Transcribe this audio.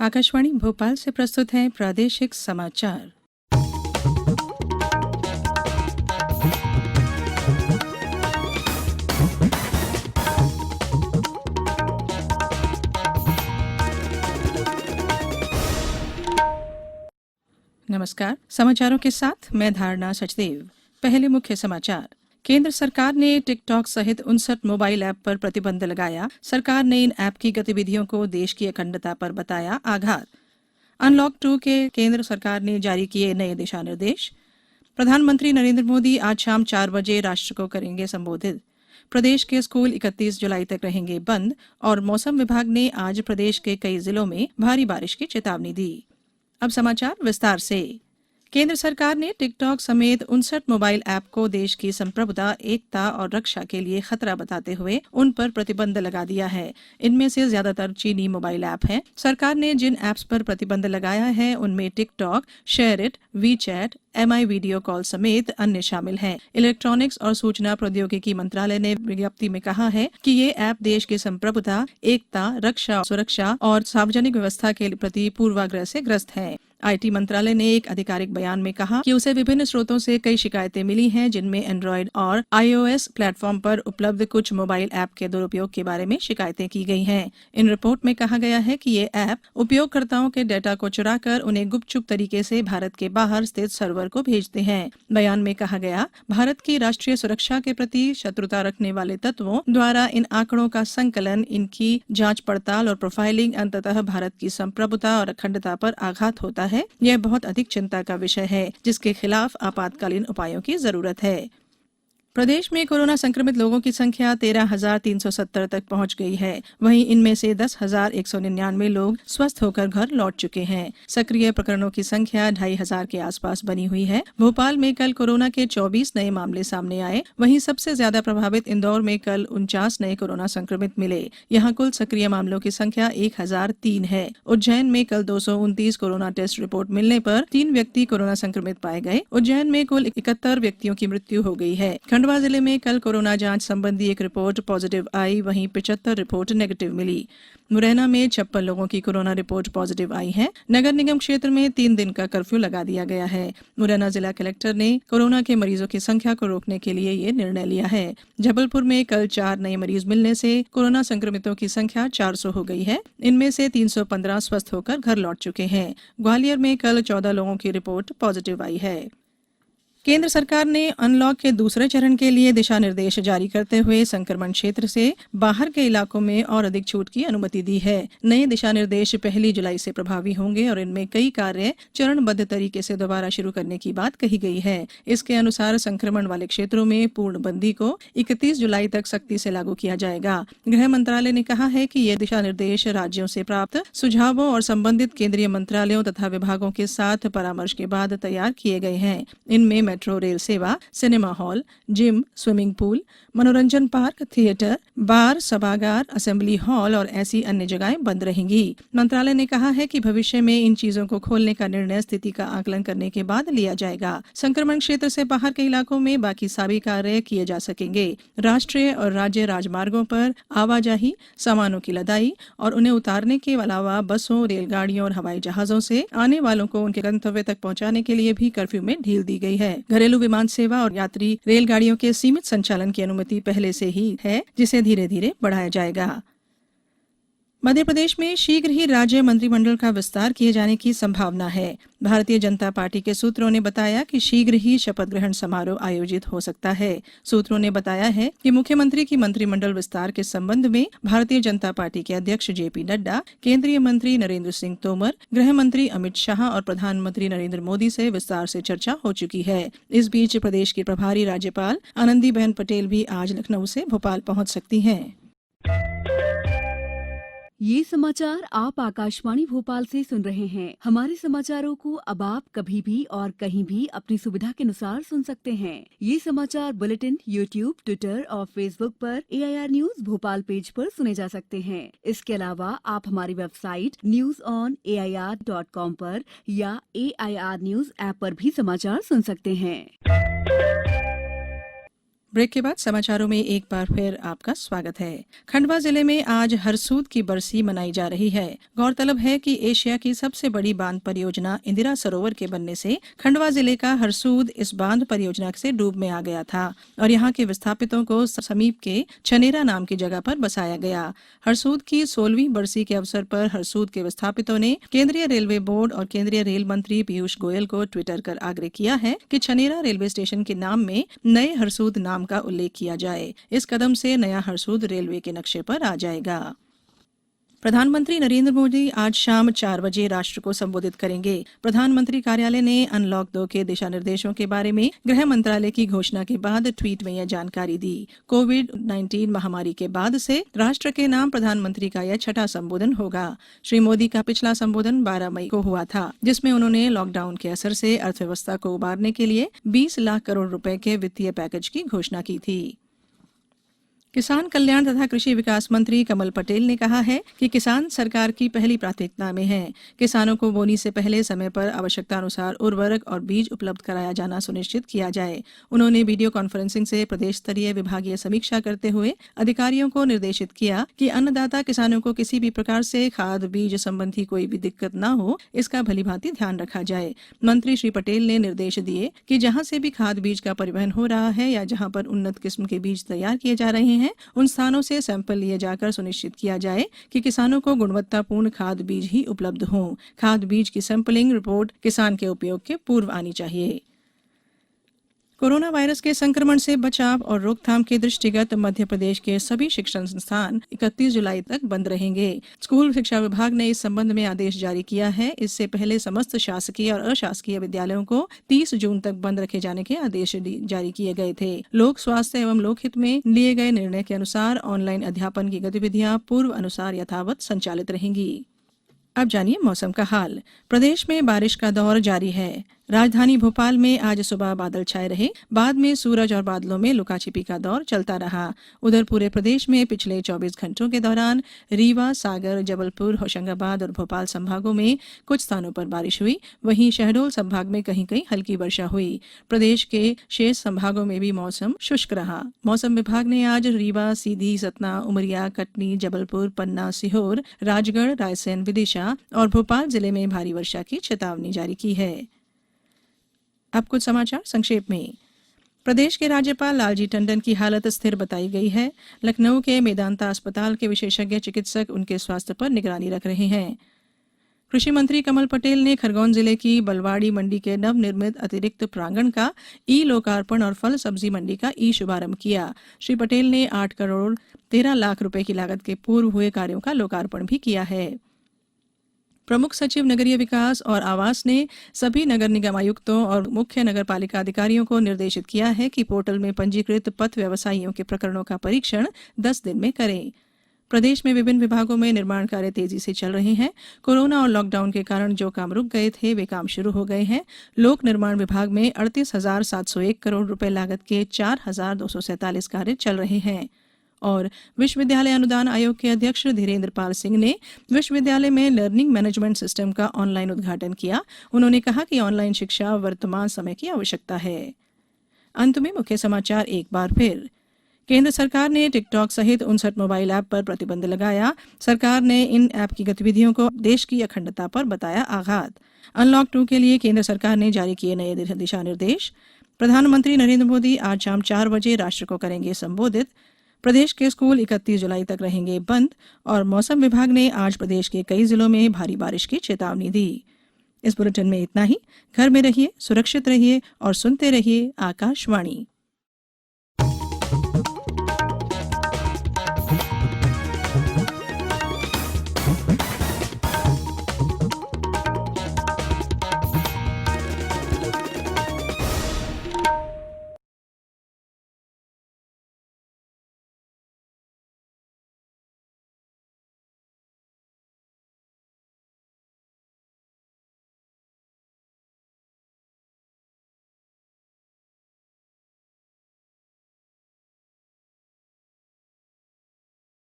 आकाशवाणी भोपाल से प्रस्तुत हैं प्रादेशिक समाचार। नमस्कार, समाचारों के साथ मैं धारणा सचदेव। पहले मुख्य समाचार। केंद्र सरकार ने टिकटॉक सहित 59 मोबाइल ऐप पर प्रतिबंध लगाया। सरकार ने इन ऐप की गतिविधियों को देश की अखंडता पर बताया आघात। अनलॉक 2 के केंद्र सरकार ने जारी किए नए दिशा निर्देश। प्रधानमंत्री नरेंद्र मोदी आज शाम 4 बजे राष्ट्र को करेंगे संबोधित। प्रदेश के स्कूल 31 जुलाई तक रहेंगे बंद और मौसम विभाग ने आज प्रदेश के कई जिलों में भारी बारिश की चेतावनी दी। अब समाचार विस्तार से। केंद्र सरकार ने टिकटॉक समेत 59 मोबाइल ऐप को देश की संप्रभुता, एकता और रक्षा के लिए खतरा बताते हुए उन पर प्रतिबंध लगा दिया है। इनमें से ज्यादातर चीनी मोबाइल ऐप हैं। सरकार ने जिन ऐप्स पर प्रतिबंध लगाया है उनमें TikTok, share it, WeChat, MI video call समेत अन्य शामिल हैं। इलेक्ट्रॉनिक्स और सूचना प्रौद्योगिकी मंत्रालय ने विज्ञप्ति में कहा है कि ये ऐप देश की संप्रभुता, एकता, रक्षा, सुरक्षा और सार्वजनिक व्यवस्था के प्रति पूर्वाग्रह से ग्रस्त हैं। IT मंत्रालय ने एक आधिकारिक बयान में कहा कि उसे विभिन्न स्रोतों से कई शिकायतें मिली हैं, जिनमें एंड्रॉयड और iOS प्लेटफॉर्म पर उपलब्ध कुछ मोबाइल ऐप के दुरुपयोग के बारे में शिकायतें की गई हैं। इन रिपोर्ट में कहा गया है कि ये ऐप उपयोगकर्ताओं के डेटा को चुराकर उन्हें गुपचुप तरीके से भारत के बाहर स्थित सर्वर को भेजते हैं। बयान में कहा गया, भारत की राष्ट्रीय सुरक्षा के प्रति शत्रुता रखने वाले तत्वों द्वारा इन आंकड़ों का संकलन, इनकी जांच पड़ताल और प्रोफाइलिंग अंततः भारत की संप्रभुता और अखंडता पर आघात होता है। यह बहुत अधिक चिंता का विषय है, जिसके खिलाफ आपातकालीन उपायों की जरूरत है। प्रदेश में कोरोना संक्रमित लोगों की संख्या 13,370 तक पहुंच गई है। वहीं इनमें से 10,199 लोग स्वस्थ होकर घर लौट चुके हैं। सक्रिय प्रकरणों की संख्या 2,500 के आसपास बनी हुई है। भोपाल में कल कोरोना के 24 नए मामले सामने आए। वहीं सबसे ज्यादा प्रभावित इंदौर में कल 49 नए कोरोना संक्रमित मिले। यहां कुल सक्रिय मामलों की संख्या 1,003 है। उज्जैन में कल 229 कोरोना टेस्ट रिपोर्ट मिलने पर 3 व्यक्ति कोरोना संक्रमित पाए गए। उज्जैन में कुल 71 व्यक्तियों की मृत्यु हो गई है। खंडवा जिले में कल कोरोना जांच संबंधी एक रिपोर्ट पॉजिटिव आई, वहीं 75 रिपोर्ट नेगेटिव मिली। मुरैना में 56 लोगों की कोरोना रिपोर्ट पॉजिटिव आई है। नगर निगम क्षेत्र में 3 दिन का कर्फ्यू लगा दिया गया है। मुरैना जिला कलेक्टर ने कोरोना के मरीजों की संख्या को रोकने के लिए ये निर्णय लिया है। जबलपुर में कल 4 नए मरीज मिलने से कोरोना संक्रमितों की संख्या 400 हो गई है। इनमें से 315 स्वस्थ होकर घर लौट चुके हैं। ग्वालियर में कल 14 लोगों की रिपोर्ट पॉजिटिव आई है। केंद्र सरकार ने अनलॉक के दूसरे चरण के लिए दिशा निर्देश जारी करते हुए संक्रमण क्षेत्र से बाहर के इलाकों में और अधिक छूट की अनुमति दी है। नए दिशा निर्देश 1 जुलाई से प्रभावी होंगे और इनमें कई कार्य चरणबद्ध तरीके से दोबारा शुरू करने की बात कही गई है। इसके अनुसार संक्रमण वाले क्षेत्रों में पूर्णबंदी को 31 जुलाई तक सख्ती से लागू किया जाएगा। गृह मंत्रालय ने कहा है कि ये दिशा निर्देश राज्यों से प्राप्त सुझावों और संबंधित केंद्रीय मंत्रालयों तथा विभागों के साथ परामर्श के बाद तैयार किए गए हैं। इनमें मेट्रो रेल सेवा, cinema hall, gym, swimming pool, मनोरंजन पार्क, थिएटर, बार, सभागार, असेंबली हॉल और ऐसी अन्य जगहें बंद रहेंगी। मंत्रालय ने कहा है कि भविष्य में इन चीजों को खोलने का निर्णय स्थिति का आकलन करने के बाद लिया जाएगा। संक्रमण क्षेत्र से बाहर के इलाकों में बाकी सभी कार्य किए जा सकेंगे। राष्ट्रीय और राज्य राजमार्गों पर आवाजाही, सामानों की लदाई और उन्हें उतारने के अलावा बसों, रेलगाड़ियों और हवाई जहाजों से आने वालों को उनके गंतव्य तक पहुंचाने के लिए भी कर्फ्यू में ढील दी गई है। घरेलू विमान सेवा और यात्री रेलगाड़ियों के सीमित संचालन की अनुमति पहले से ही है, जिसे धीरे धीरे बढ़ाया जाएगा। मध्य प्रदेश में शीघ्र ही राज्य मंत्रिमंडल का विस्तार किए जाने की संभावना है। भारतीय जनता पार्टी के सूत्रों ने बताया कि शीघ्र ही शपथ ग्रहण समारोह आयोजित हो सकता है। सूत्रों ने बताया है कि मुख्यमंत्री की मंत्रिमंडल विस्तार के संबंध में भारतीय जनता पार्टी के अध्यक्ष JP नड्डा, केंद्रीय मंत्री नरेंद्र सिंह तोमर, गृह मंत्री अमित शाह और प्रधानमंत्री नरेंद्र मोदी से विस्तार से चर्चा हो चुकी है। इस बीच प्रदेश की प्रभारी राज्यपाल आनंदीबेन पटेल भी आज लखनऊ से भोपाल पहुंच सकती हैं। ये समाचार आप आकाशवाणी भोपाल से सुन रहे हैं। हमारे समाचारों को अब आप कभी भी और कहीं भी अपनी सुविधा के अनुसार सुन सकते हैं। ये समाचार बुलेटिन YouTube, ट्विटर और फेसबुक पर AIR न्यूज भोपाल पेज पर सुने जा सकते हैं। इसके अलावा आप हमारी वेबसाइट newsonair.com पर या AIR न्यूज ऐप पर भी समाचार सुन सकते हैं। ब्रेक के बाद समाचारों में एक बार फिर आपका स्वागत है। खंडवा जिले में आज हरसूद की बरसी मनाई जा रही है। गौरतलब है कि एशिया की सबसे बड़ी बांध परियोजना इंदिरा सरोवर के बनने से खंडवा जिले का हरसूद इस बांध परियोजना से डूब में आ गया था और यहाँ के विस्थापितों को समीप के छनेरा नाम की जगह पर बसाया गया। हरसूद की 16वीं बरसी के अवसर पर हरसूद के विस्थापितों ने केंद्रीय रेलवे बोर्ड और केंद्रीय रेल मंत्री पीयूष गोयल को ट्विटर कर आग्रह किया है कि छनेरा रेलवे स्टेशन के नाम में नए हरसूद नाम का उल्लेख किया जाए। इस कदम से नया हरसूद रेलवे के नक्शे पर आ जाएगा। प्रधानमंत्री नरेंद्र मोदी आज शाम 4 बजे राष्ट्र को संबोधित करेंगे। प्रधानमंत्री कार्यालय ने अनलॉक 2 के दिशा निर्देशों के बारे में गृह मंत्रालय की घोषणा के बाद ट्वीट में यह जानकारी दी। कोविड-19 महामारी के बाद से राष्ट्र के नाम प्रधानमंत्री का यह छठा संबोधन होगा। श्री मोदी का पिछला संबोधन 12 मई को हुआ था, जिसमें उन्होंने लॉकडाउन के असर से अर्थव्यवस्था को उबारने के लिए 20 लाख करोड़ रुपए के वित्तीय पैकेज की घोषणा की थी। किसान कल्याण तथा कृषि विकास मंत्री कमल पटेल ने कहा है कि किसान सरकार की पहली प्राथमिकता में है। किसानों को बोनी से पहले समय पर आवश्यकता अनुसार उर्वरक और बीज उपलब्ध कराया जाना सुनिश्चित किया जाए। उन्होंने वीडियो कॉन्फ्रेंसिंग से प्रदेश स्तरीय विभागीय समीक्षा करते हुए अधिकारियों को निर्देशित किया कि अन्नदाता किसानों को किसी भी प्रकार से खाद बीज संबंधी कोई भी दिक्कत न हो, इसका भलीभांति ध्यान रखा जाए। मंत्री श्री पटेल ने निर्देश दिए कि जहां से भी खाद बीज का परिवहन हो रहा है या जहां पर उन्नत किस्म के बीज तैयार किए जा रहे हैं, उन स्थानों से सैंपल लिए जाकर सुनिश्चित किया जाए कि किसानों को गुणवत्तापूर्ण खाद बीज ही उपलब्ध हों। खाद बीज की सैंपलिंग रिपोर्ट किसान के उपयोग के पूर्व आनी चाहिए। कोरोना वायरस के संक्रमण से बचाव और रोकथाम के दृष्टिगत मध्य प्रदेश के सभी शिक्षण संस्थान 31 जुलाई तक बंद रहेंगे। स्कूल शिक्षा विभाग ने इस संबंध में आदेश जारी किया है। इससे पहले समस्त शासकीय और अशासकीय विद्यालयों को 30 जून तक बंद रखे जाने के आदेश जारी किए गए थे। लोक स्वास्थ्य एवं लोकहित में लिए गए निर्णय के अनुसार ऑनलाइन अध्यापन की गतिविधियां पूर्व अनुसार यथावत संचालित रहेंगी। अब जानिए मौसम का हाल। प्रदेश में बारिश का दौर जारी है। राजधानी भोपाल में आज सुबह बादल छाए रहे, बाद में सूरज और बादलों में लुकाछिपी का दौर चलता रहा। उधर पूरे प्रदेश में पिछले 24 घंटों के दौरान रीवा, सागर, जबलपुर, होशंगाबाद और भोपाल संभागों में कुछ स्थानों पर बारिश हुई। वहीं शहडोल संभाग में कहीं कहीं हल्की वर्षा हुई। प्रदेश के शेष संभागों में भी मौसम शुष्क रहा। मौसम विभाग ने आज रीवा, सीधी, सतना, उमरिया, कटनी, जबलपुर, पन्ना, सीहोर, राजगढ़, रायसेन, विदिशा और भोपाल जिले में भारी वर्षा की चेतावनी जारी की है। अब कुछ समाचार संक्षेप में। प्रदेश के राज्यपाल लालजी टंडन की हालत स्थिर बताई गई है। लखनऊ के मेदांता अस्पताल के विशेषज्ञ चिकित्सक उनके स्वास्थ्य पर निगरानी रख रहे हैं। कृषि मंत्री कमल पटेल ने खरगोन जिले की बलवाड़ी मंडी के नवनिर्मित अतिरिक्त प्रांगण का ई लोकार्पण और फल सब्जी मंडी का ई शुभारंभ किया। श्री पटेल ने 8 करोड़ 13 लाख रुपए की लागत के पूर्व हुए कार्यों का लोकार्पण भी किया है। प्रमुख सचिव नगरीय विकास और आवास ने सभी नगर निगम आयुक्तों और मुख्य नगर पालिका अधिकारियों को निर्देशित किया है कि पोर्टल में पंजीकृत पथ व्यवसायियों के प्रकरणों का परीक्षण 10 दिन में करें। प्रदेश में विभिन्न विभागों में निर्माण कार्य तेजी से चल रहे हैं। कोरोना और लॉकडाउन के कारण जो काम रुक गए थे वे काम शुरू हो गए हैं। लोक निर्माण विभाग में 38,701 करोड़ रुपए लागत के 4,247 कार्य चल रहे हैं। और विश्वविद्यालय अनुदान आयोग के अध्यक्ष धीरेन्द्र पाल सिंह ने विश्वविद्यालय में लर्निंग मैनेजमेंट सिस्टम का ऑनलाइन उद्घाटन किया। उन्होंने कहा कि ऑनलाइन शिक्षा वर्तमान समय की आवश्यकता है। अंत में मुख्य समाचार एक बार फिर। केंद्र सरकार ने टिकटॉक सहित 59 मोबाइल ऐप पर प्रतिबंध लगाया। सरकार ने इन ऐप की गतिविधियों को देश की अखंडता पर बताया आघात। अनलॉक 2 के लिए केंद्र सरकार ने जारी किए नए दिशा निर्देश। प्रधानमंत्री नरेंद्र मोदी आज शाम 4 बजे राष्ट्र को करेंगे संबोधित। प्रदेश के स्कूल 31 जुलाई तक रहेंगे बंद और मौसम विभाग ने आज प्रदेश के कई जिलों में भारी बारिश की चेतावनी दी। इस बुलेटिन में इतना ही। घर में रहिए, सुरक्षित रहिए और सुनते रहिए आकाशवाणी।